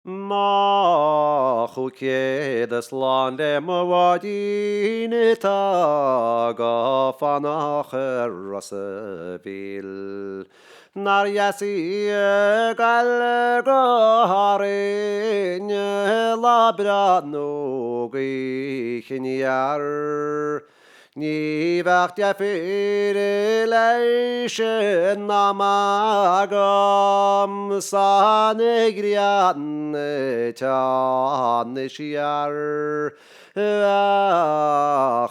ما خوکیدس لانده موادین تاگا فناخر رسبیل نریسی گلگارین لابرانوگی خنیار Ni vart jag fyrileisje namagam sanegrian tanishiar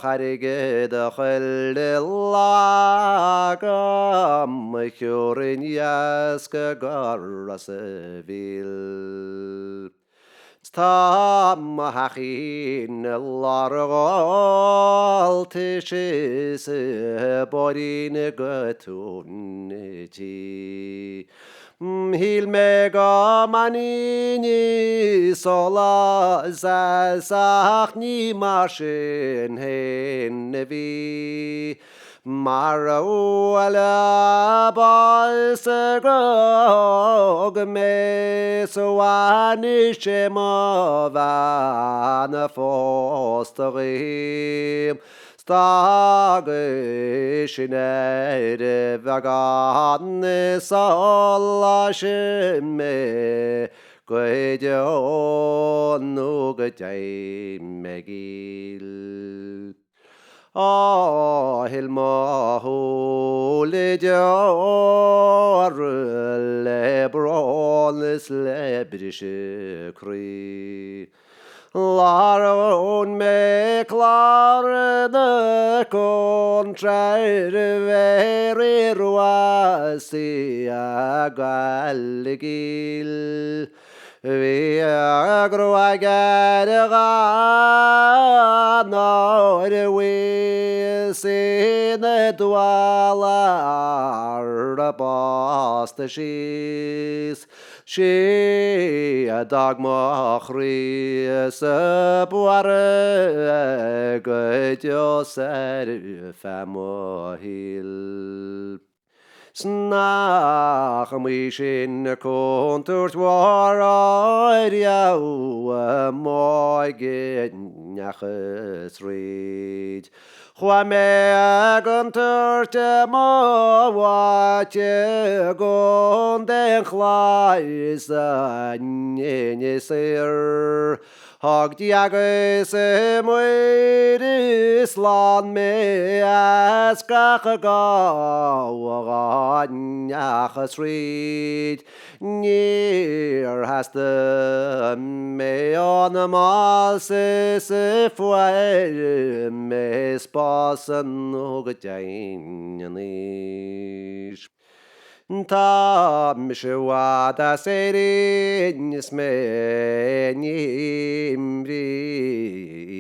Herregud lagam kjurin jaska garrasevil Tam hachin largal tishes borin götuniti Hil mega manini sola zazach ni marshin hennevi Maro ala balsegog me soaniche van fosterim Stagishinere vagan salashime Gwedio nugatay megil Hilmahu lejar lebronis lebrishkri Laron me klarne contraire veri ruasi agalgil Vi agroagarga norwe sine dwalar pastashis She a dogma chris buare good yourself famohil Snach mishin konturt war jau morgen naches reed Chwame gunturt mo watje gonden chlais nisir Hag diagus muiris lan me as gachas reed Near has the me on the masses if I miss passen ugetjanish Tam shwada serin smenim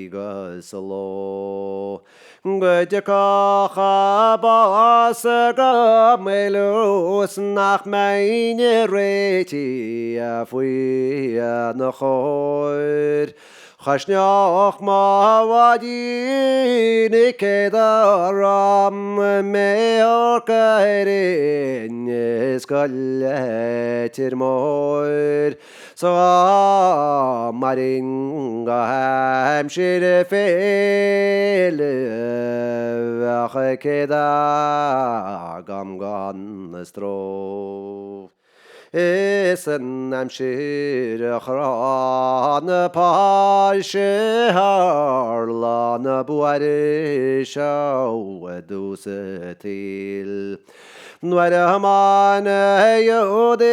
rigaslo Gudjaka chabas gamelus nach meine reti afui nachoir Chashnach ma wadin kedaram meor kairin skalletir moir So maringa hamshir fel keda gamgan strof Isen amshir chran pashehar lan buarishaw dusetil Nwerman yuditar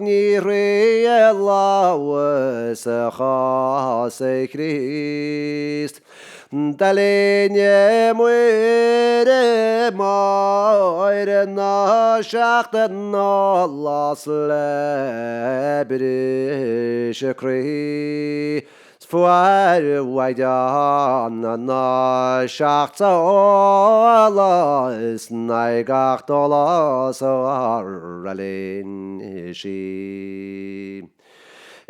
niri elawas chase Christ Dalenye muere moire na shachten allas lebrish kri Sfuar waidan na shachtsa allas naigacht allas arralin ishi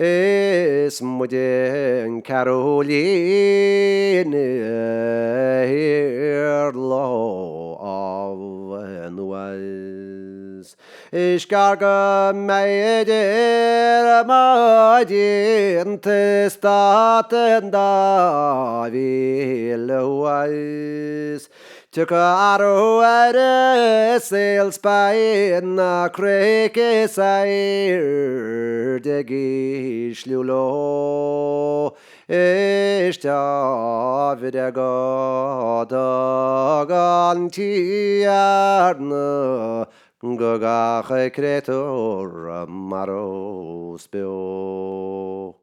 اسم كارولين هير لو of was ich garge meider madin testaten da vilois Tukaro are sails by in a creek sire de gishlulo Ishta videga dagantiarna Gagache creator maros bio